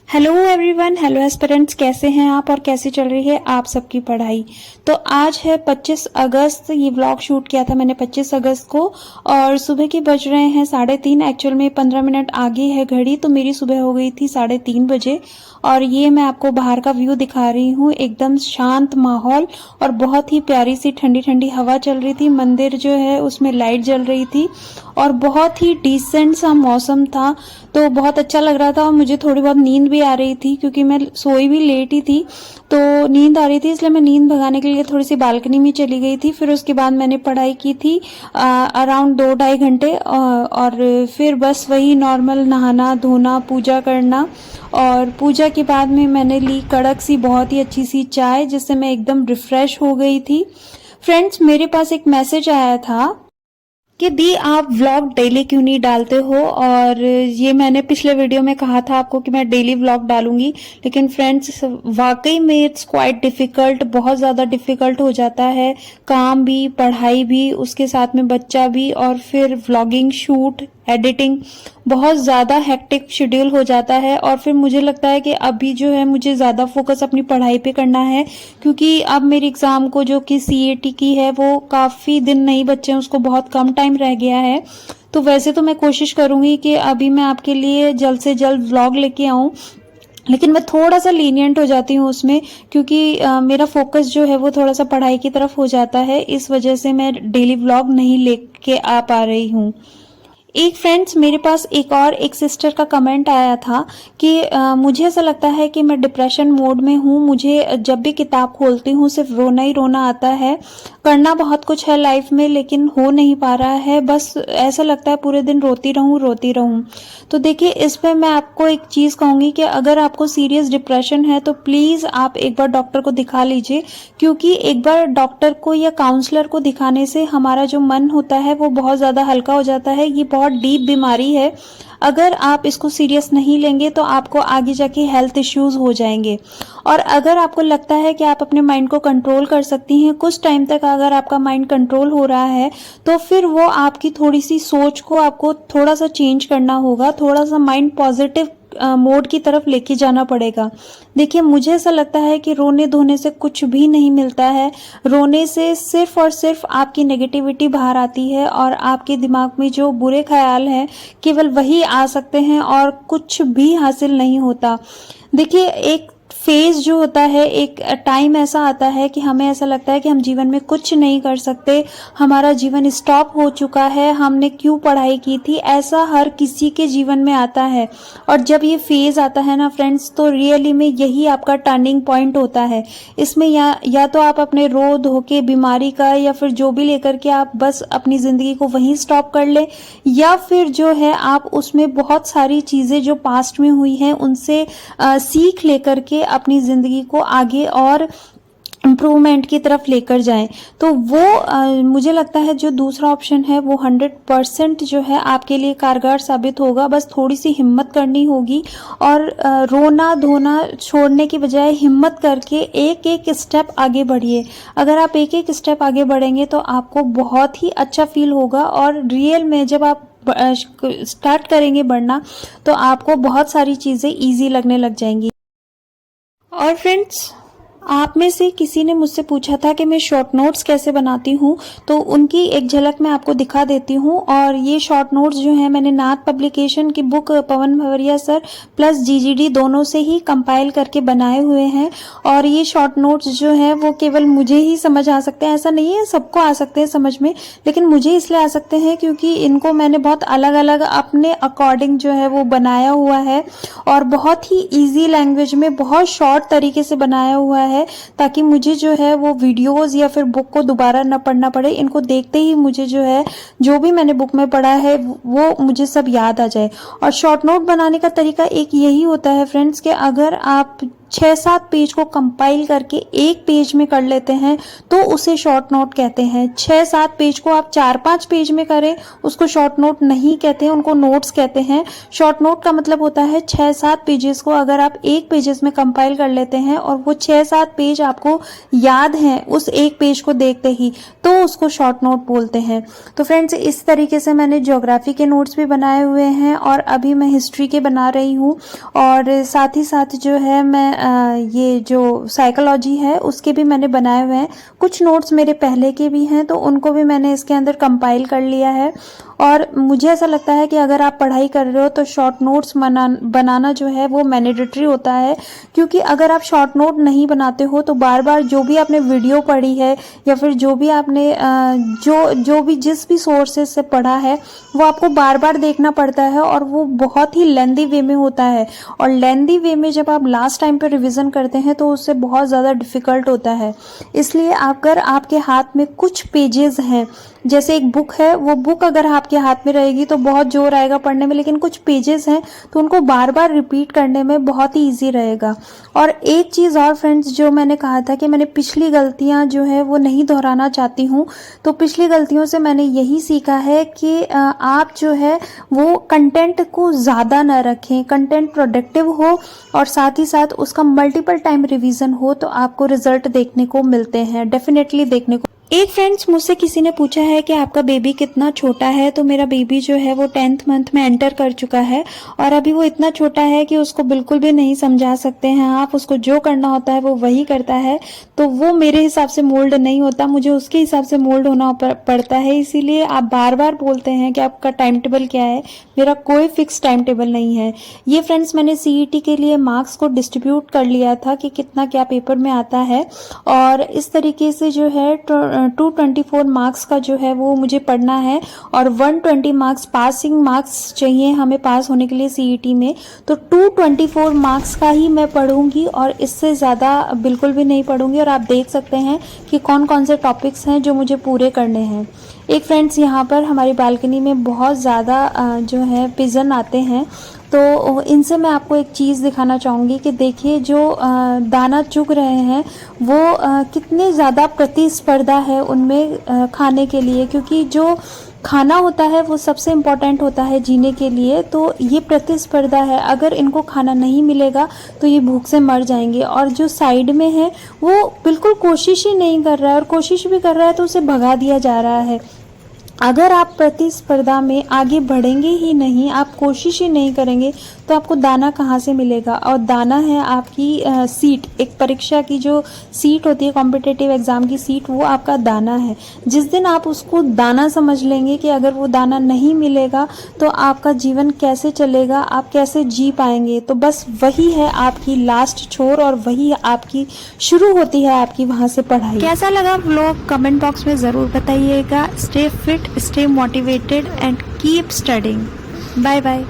Hello everyone, hello aspirants, कैसे हैं आप और कैसे चल रही है आप सबकी पढ़ाई। तो आज है 25 अगस्त। ये व्लॉग शूट किया था मैंने 25 अगस्त को और सुबह के बज रहे हैं 3:30। एक्चुअल में 15 मिनट आगे है घड़ी, तो मेरी सुबह हो गई थी 3:30 बजे। और ये मैं आपको बाहर का व्यू दिखा रही हूँ, एकदम शांत माहौल और बहुत ही प्यारी सी ठंडी ठंडी हवा चल रही थी। मंदिर जो है उसमें लाइट जल रही थी और बहुत ही डिसेंट सा मौसम था, तो बहुत अच्छा लग रहा था। और मुझे थोड़ी बहुत नींद भी आ रही थी क्योंकि मैं सोई भी लेट ही थी, तो नींद आ रही थी, इसलिए मैं नींद भगाने के लिए थोड़ी सी बालकनी में चली गई थी। फिर उसके बाद मैंने पढ़ाई की थी अराउंड 2-2.5 घंटे और फिर बस वही नॉर्मल नहाना धोना पूजा करना। और पूजा के बाद में मैंने ली कड़क सी बहुत ही अच्छी सी चाय, जिससे मैं एकदम रिफ्रेश हो गई थी। फ्रेंड्स, मेरे पास एक मैसेज आया था कि दी आप व्लॉग डेली क्यों नहीं डालते हो। और ये मैंने पिछले वीडियो में कहा था आपको कि मैं डेली व्लॉग डालूंगी, लेकिन फ्रेंड्स वाकई में इट्स क्वाइट डिफिकल्ट, बहुत ज़्यादा डिफिकल्ट हो जाता है। काम भी, पढ़ाई भी, उसके साथ में बच्चा भी, और फिर व्लॉगिंग, शूट, एडिटिंग, बहुत ज़्यादा हेक्टिक शेड्यूल हो जाता है। और फिर मुझे लगता है कि अभी जो है मुझे ज़्यादा फोकस अपनी पढ़ाई पे करना है, क्योंकि अब मेरी एग्ज़ाम को जो कि सीएटी की है वो काफ़ी दिन नहीं बचे हैं, उसको बहुत कम टाइम रह गया है। तो वैसे तो मैं कोशिश करूंगी कि अभी मैं आपके लिए जल्द से जल्द व्लॉग लेके आऊं, लेकिन मैं थोड़ा सा लीनियंट हो जाती हूँ उसमें, क्योंकि मेरा फोकस जो है वो थोड़ा सा पढ़ाई की तरफ हो जाता है। इस वजह से मैं डेली व्लॉग नहीं लेके आ पा रही हूँ। एक फ्रेंड्स, मेरे पास एक सिस्टर का कमेंट आया था कि मुझे ऐसा लगता है कि मैं डिप्रेशन मोड में हूँ, मुझे जब भी किताब खोलती हूँ सिर्फ रोना ही रोना आता है। करना बहुत कुछ है लाइफ में, लेकिन हो नहीं पा रहा है, बस ऐसा लगता है पूरे दिन रोती रहूँ रोती रहूँ। तो देखिए, इस पे मैं आपको एक चीज़ कहूँगी कि अगर आपको सीरियस डिप्रेशन है तो प्लीज़ आप एक बार डॉक्टर को दिखा लीजिए, क्योंकि एक बार डॉक्टर को या काउंसलर को दिखाने से हमारा जो मन होता है वो बहुत ज़्यादा हल्का हो जाता है। ये बहुत डीप बीमारी है, अगर आप इसको सीरियस नहीं लेंगे तो आपको आगे जाके हेल्थ इश्यूज हो जाएंगे। और अगर आपको लगता है कि आप अपने माइंड को कंट्रोल कर सकती हैं कुछ टाइम तक, अगर आपका माइंड कंट्रोल हो रहा है तो फिर वो आपकी थोड़ी सी सोच को आपको थोड़ा सा चेंज करना होगा, थोड़ा सा माइंड पॉजिटिव मोड की तरफ लेके जाना पड़ेगा। देखिए, मुझे ऐसा लगता है कि रोने धोने से कुछ भी नहीं मिलता है। रोने से सिर्फ और सिर्फ आपकी नेगेटिविटी बाहर आती है और आपके दिमाग में जो बुरे ख्याल हैं केवल वही आ सकते हैं और कुछ भी हासिल नहीं होता। देखिए, एक फेज जो होता है, एक टाइम ऐसा आता है कि हमें ऐसा लगता है कि हम जीवन में कुछ नहीं कर सकते, हमारा जीवन स्टॉप हो चुका है, हमने क्यों पढ़ाई की थी, ऐसा हर किसी के जीवन में आता है। और जब ये फेज आता है ना फ्रेंड्स, तो रियली में यही आपका टर्निंग पॉइंट होता है। इसमें या तो आप अपने रो धो के बीमारी का या फिर जो भी लेकर के आप बस अपनी जिंदगी को वहीं स्टॉप कर ले, या फिर जो है आप उसमें बहुत सारी चीजें जो पास्ट में हुई हैं उनसे सीख लेकर के अपनी जिंदगी को आगे और इम्प्रूवमेंट की तरफ लेकर जाएं। तो वो मुझे लगता है जो दूसरा ऑप्शन है वो 100% जो है आपके लिए कारगर साबित होगा। बस थोड़ी सी हिम्मत करनी होगी और रोना धोना छोड़ने की बजाय हिम्मत करके एक एक स्टेप आगे बढ़िए। अगर आप एक एक स्टेप आगे बढ़ेंगे तो आपको बहुत ही अच्छा फील होगा, और रियल में जब आप स्टार्ट करेंगे बढ़ना तो आपको बहुत सारी चीज़ें ईजी लगने लग जाएंगी। और फ्रेंड्स, आप में से किसी ने मुझसे पूछा था कि मैं शॉर्ट नोट्स कैसे बनाती हूँ, तो उनकी एक झलक मैं आपको दिखा देती हूँ। और ये शॉर्ट नोट्स जो है मैंने नाथ पब्लिकेशन की बुक पवन भवरिया सर प्लस जीजीडी दोनों से ही कंपाइल करके बनाए हुए हैं। और ये शॉर्ट नोट्स जो है वो केवल मुझे ही समझ आ सकते हैं, ऐसा नहीं है सबको आ सकते हैं समझ में, लेकिन मुझे इसलिए आ सकते हैं क्योंकि इनको मैंने बहुत अलग अलग अपने अकॉर्डिंग जो है वो बनाया हुआ है, और बहुत ही ईजी लैंग्वेज में बहुत शॉर्ट तरीके से बनाया हुआ है, ताकि मुझे जो है वो वीडियोस या फिर बुक को दोबारा न पढ़ना पड़े। इनको देखते ही मुझे जो है जो भी मैंने बुक में पढ़ा है वो मुझे सब याद आ जाए। और शॉर्ट नोट बनाने का तरीका एक यही होता है फ्रेंड्स कि अगर आप 6-7 पेज को कंपाइल करके एक पेज में कर लेते हैं तो उसे शॉर्ट नोट कहते हैं। 6-7 पेज को आप 4-5 पेज में करें उसको शॉर्ट नोट नहीं कहते हैं, उनको नोट्स कहते हैं। शॉर्ट नोट का मतलब होता है 6-7 पेजेस को अगर आप एक पेजेस में कंपाइल कर लेते हैं और वो 6-7 पेज आपको याद हैं उस एक पेज को देखते ही, तो उसको शॉर्ट नोट बोलते हैं। तो फ्रेंड्स, इस तरीके से मैंने ज्योग्राफी के नोट्स भी बनाए हुए हैं और अभी मैं हिस्ट्री के बना रही हूँ, और साथ ही साथ जो है मैं ये जो साइकोलॉजी है उसके भी मैंने बनाए हुए हैं। कुछ नोट्स मेरे पहले के भी हैं तो उनको भी मैंने इसके अंदर कंपाइल कर लिया है। और मुझे ऐसा लगता है कि अगर आप पढ़ाई कर रहे हो तो शॉर्ट नोट्स बनाना जो है वो मैंडेटरी होता है, क्योंकि अगर आप शॉर्ट नोट नहीं बनाते हो तो बार बार जो भी आपने वीडियो पढ़ी है या फिर जो भी आपने जो भी जिस भी सोर्सेज से पढ़ा है वो आपको बार बार देखना पड़ता है और वो बहुत ही लेंदी वे में होता है। और लेंदी वे में जब आप लास्ट टाइम पे रिवीजन करते हैं तो उससे बहुत ज़्यादा डिफ़िकल्ट होता है। इसलिए अगर आपके हाथ में कुछ पेजेस हैं, जैसे एक बुक है, वो बुक अगर आपके हाथ में रहेगी तो बहुत जोर आएगा पढ़ने में, लेकिन कुछ पेजेस हैं तो उनको बार बार रिपीट करने में बहुत ही ईजी रहेगा। और एक चीज़ और फ्रेंड्स, जो मैंने कहा था कि मैंने पिछली गलतियां जो है वो नहीं दोहराना चाहती हूँ, तो पिछली गलतियों से मैंने यही सीखा है कि आप जो है वो कंटेंट को ज़्यादा ना रखें, कंटेंट प्रोडक्टिव हो और साथ ही साथ उसका मल्टीपल टाइम रिवीजन हो तो आपको रिजल्ट देखने को मिलते हैं, डेफिनेटली देखने को। एक फ्रेंड्स, मुझसे किसी ने पूछा है कि आपका बेबी कितना छोटा है, तो मेरा बेबी जो है वो 10th मंथ में एंटर कर चुका है और अभी वो इतना छोटा है कि उसको बिल्कुल भी नहीं समझा सकते हैं आप। उसको जो करना होता है वो वही करता है, तो वो मेरे हिसाब से मोल्ड नहीं होता, मुझे उसके हिसाब से मोल्ड होना पड़ता है। इसीलिए आप बार बार बोलते हैं कि आपका टाइम टेबल क्या है, मेरा कोई फिक्स टाइम टेबल नहीं है। ये फ्रेंड्स, मैंने CET के लिए मार्क्स को डिस्ट्रीब्यूट कर लिया था कि कितना क्या पेपर में आता है, और इस तरीके से जो है 224 मार्क्स का जो है वो मुझे पढ़ना है और 120 मार्क्स पासिंग मार्क्स चाहिए हमें पास होने के लिए CET में। तो 224 मार्क्स का ही मैं पढ़ूंगी और इससे ज़्यादा बिल्कुल भी नहीं पढ़ूंगी। और आप देख सकते हैं कि कौन कौन से टॉपिक्स हैं जो मुझे पूरे करने हैं। एक फ्रेंड्स, यहाँ पर हमारी बालकनी में बहुत ज़्यादा जो है पिजन आते हैं, तो इनसे मैं आपको एक चीज़ दिखाना चाहूँगी कि देखिए जो दाना चुग रहे हैं वो कितने ज़्यादा प्रतिस्पर्धा है उनमें खाने के लिए, क्योंकि जो खाना होता है वो सबसे इम्पॉर्टेंट होता है जीने के लिए। तो ये प्रतिस्पर्धा है, अगर इनको खाना नहीं मिलेगा तो ये भूख से मर जाएंगे। और जो साइड में है वो बिल्कुल कोशिश ही नहीं कर रहा है, और कोशिश भी कर रहा है तो उसे भगा दिया जा रहा है। अगर आप प्रतिस्पर्धा में आगे बढ़ेंगे ही नहीं, आप कोशिश ही नहीं करेंगे, तो आपको दाना कहाँ से मिलेगा। और दाना है आपकी सीट, एक परीक्षा की जो सीट होती है, कॉम्पिटिटिव एग्ज़ाम की सीट, वो आपका दाना है। जिस दिन आप उसको दाना समझ लेंगे कि अगर वो दाना नहीं मिलेगा तो आपका जीवन कैसे चलेगा, आप कैसे जी पाएंगे, तो बस वही है आपकी लास्ट छोर और वही आपकी शुरू होती है आपकी वहाँ से पढ़ाई। कैसा लगा व्लॉग कमेंट बॉक्स में ज़रूर बताइएगा। Stay fit, stay motivated and keep studying. Bye bye.